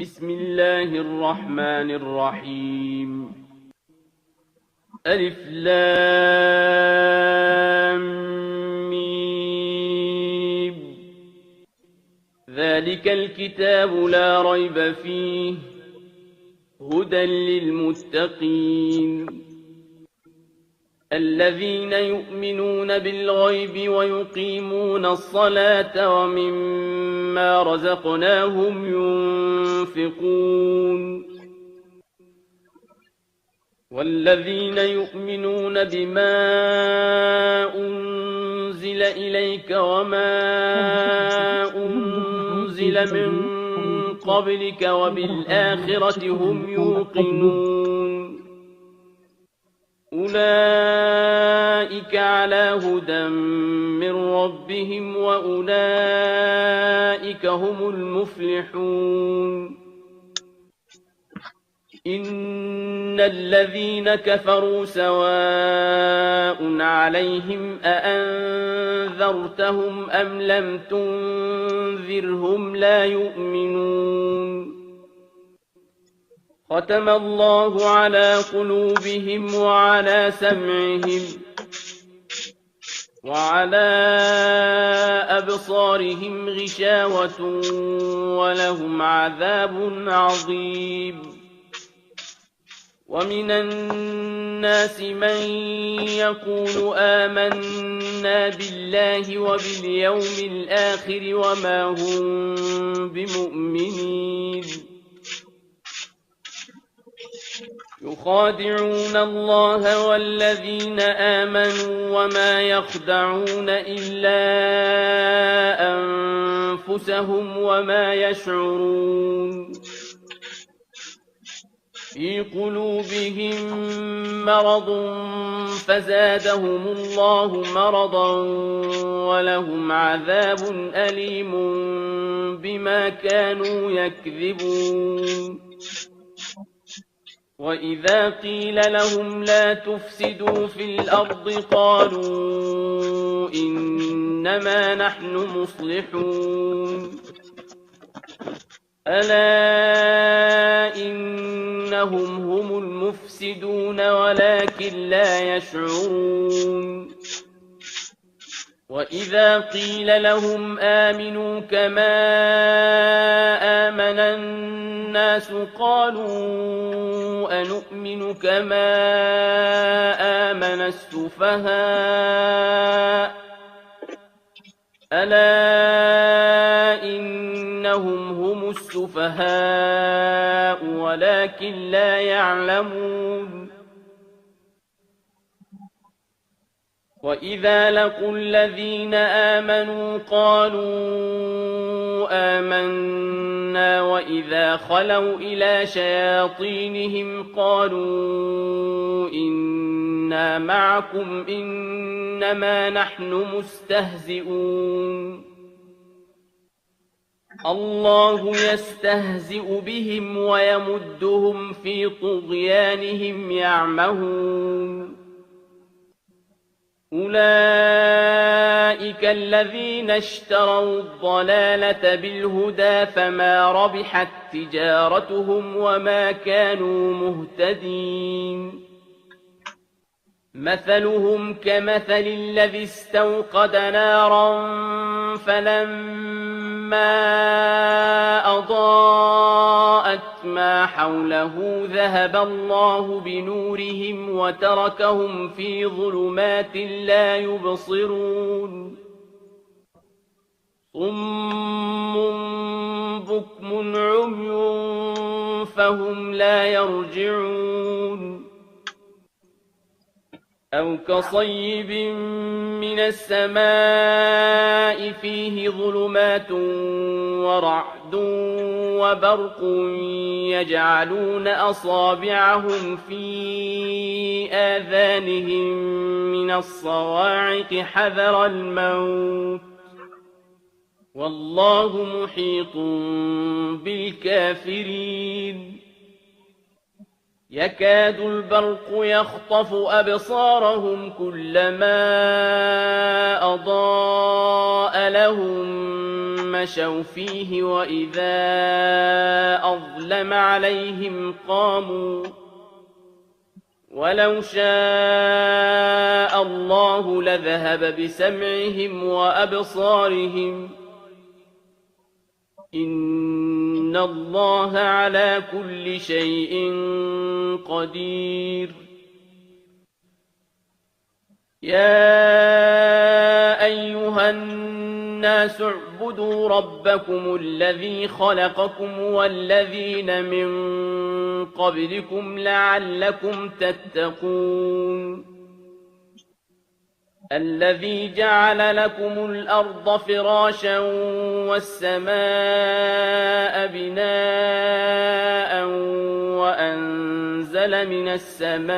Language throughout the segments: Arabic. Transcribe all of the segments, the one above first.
بسم الله الرحمن الرحيم ألف لام ميم ذلك الكتاب لا ريب فيه هدى للمتقين الذين يؤمنون بالغيب ويقيمون الصلاة ومما رزقناهم ينفقون والذين يؤمنون بما أنزل إليك وما أنزل من قبلك وبالآخرة هم يوقنون أولئك على هدى من ربهم وأولئك هم المفلحون إن الذين كفروا سواء عليهم أأنذرتهم أم لم تنذرهم لا يؤمنون ختم الله على قلوبهم وعلى سمعهم وعلى أبصارهم غشاوة ولهم عذاب عظيم ومن الناس من يقول آمنا بالله وباليوم الآخر وما هم بمؤمنين يخادعون الله والذين آمنوا وما يخدعون إلا أنفسهم وما يشعرون في قلوبهم مرض فزادهم الله مرضا ولهم عذاب أليم بما كانوا يكذبون وإذا قيل لهم لا تفسدوا في الأرض قالوا إنما نحن مصلحون ألا إنهم هم المفسدون ولكن لا يشعرون وإذا قيل لهم آمنوا كما آمن الناس قالوا أنؤمن كما آمن السفهاء ألا إنهم هم السفهاء ولكن لا يعلمون وإذا لقوا الذين آمنوا قالوا آمنا وإذا خلوا إلى شياطينهم قالوا إنا معكم إنما نحن مستهزئون الله يستهزئ بهم ويمدهم في طغيانهم يعمهون أولئك الذين اشتروا الضلالة بالهدى فما ربحت تجارتهم وما كانوا مهتدين مثلهم كمثل الذي استوقد نارا فلما أضاءت ما حوله ذهب الله بنورهم وتركهم في ظلمات لا يبصرون صم بكم عمي فهم لا يرجعون أو كصيب من السماء فيه ظلمات ورعد وبرق يجعلون أصابعهم في آذانهم من الصواعق حذر الموت والله محيط بالكافرين يكاد البرق يخطف أبصارهم كلما أضاء لهم مشوا فيه وإذا أظلم تكلم عليهم قاموا ولو شاء الله لذهب بسمعهم وأبصارهم إن الله على كل شيء قدير يا أيها الناس اعبدوا ربكم الذي خلقكم والذين من قبلكم لعلكم تتقون الذي جعل لكم الأرض فراشا والسماء بناء وأنزل من السماء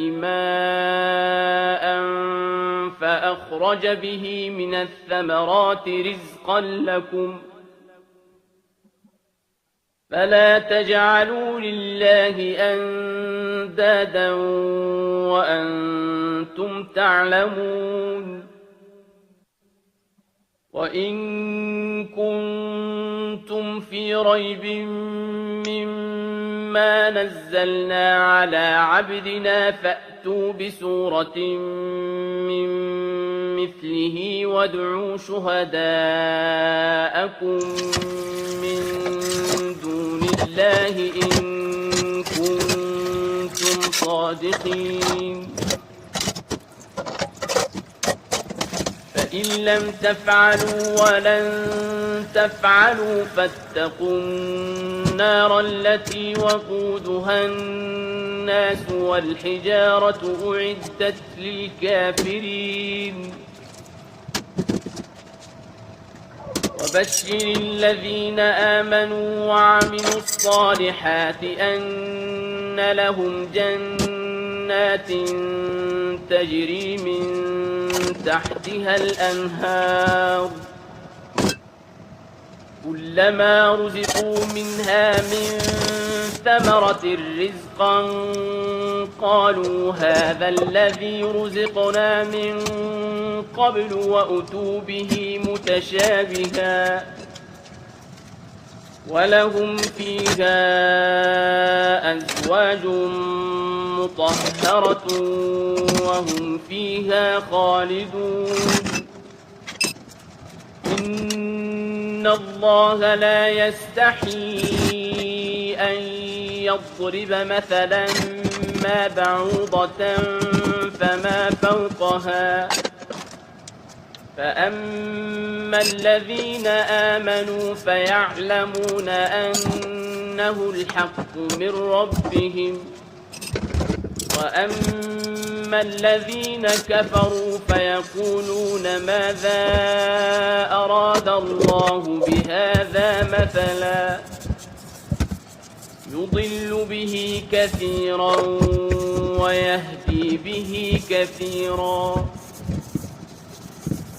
ماء فأخرج به من الثمرات رزقا لكم فلا تجعلوا لله أندادا وأنتم تعلمون وإن كنتم في ريب مما نزلنا على عبدنا فأتوا بسورة من مثله وادعوا شهداءكم من دون الله إن كنتم صادقين فإن لم تفعلوا ولن تفعلوا فاتقوا النار التي وقودها الناس والحجارة أعدت للكافرين وبشر الذين آمنوا وعملوا الصالحات أن لهم جنات تجري من تحتها الأنهار كلما رزقوا منها من ثمرة رزقا قالوا هذا الذي رزقنا من قبل وأتوا به متشابها ولهم فيها أزواج مطهرة وهم فيها خالدون إن الله لا يستحيي أن يضرب مثلا ما بعوضة فما فوقها فأما الذين آمنوا فيعلمون أنه الحق من ربهم وأما الذين كفروا فيقولون ماذا أراد الله بهذا مثلا يضل به كثيرا ويهدي به كثيرا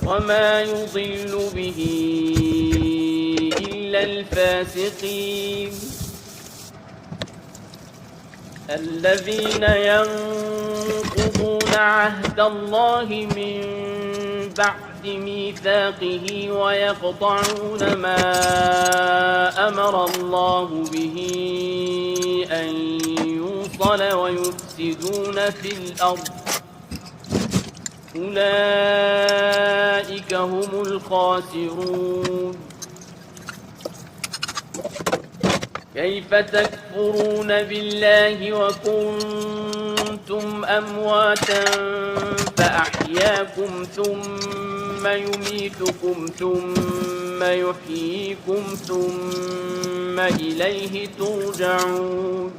وما يضل به إلا الفاسقين الذين ينقضون عهد الله من بعد ميثاقه ويقطعون ما أمر الله به أن يوصل ويفسدون في الأرض أولئك هم الخاسرون كيف تكفرون بالله وكنتم أمواتا فأحياكم ثم يميتكم ثم يحييكم ثم إليه ترجعون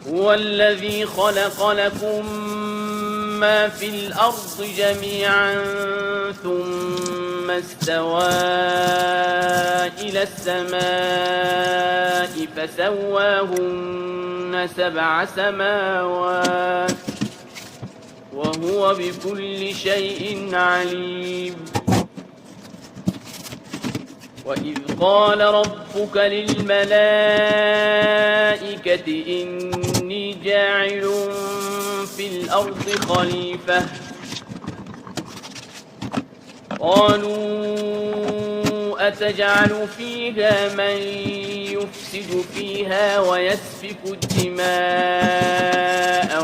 هو الذي خلق لكم ما في الأرض جميعا ثم استوى إلى السماء فسواهن 7 سماوات وهو بكل شيء عليم وإذ قال ربك للملائكة إني جاعل في الأرض خليفة قالوا أتجعل فيها من يفسد فيها ويسفك الدماء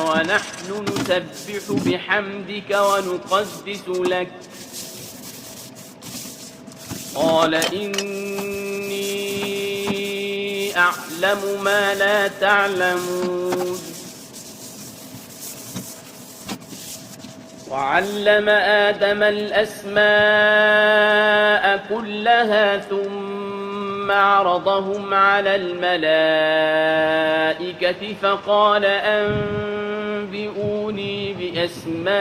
ونحن نسبح بحمدك ونقدس لك قال إني أعلم ما لا تعلمون وعلم آدم الأسماء كلها ثم عرضهم على الملائكة فقال أنبئوني بأسماء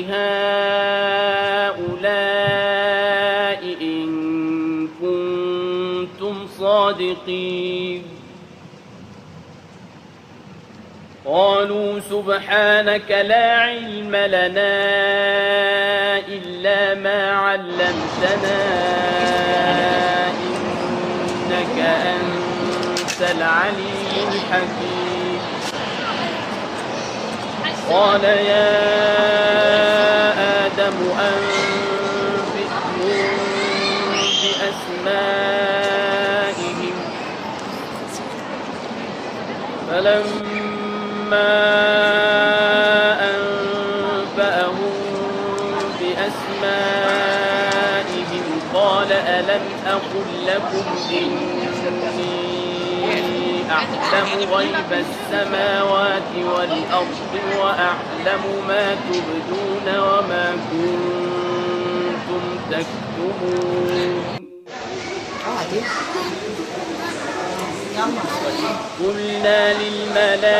هؤلاء إن كنتم صادقين قالوا سبحانك لا علم لنا إلا ما علمتنا إنك أنت العليم الحكيم قال يا آدم أنبئهم بأسمائهم فلما أنبأهم بأسمائهم قال ألم أقل لكم إني أعلم غيب السماوات والأرض وأعلم ما تبدون وما كنتم تكتمون قلنا للملائكة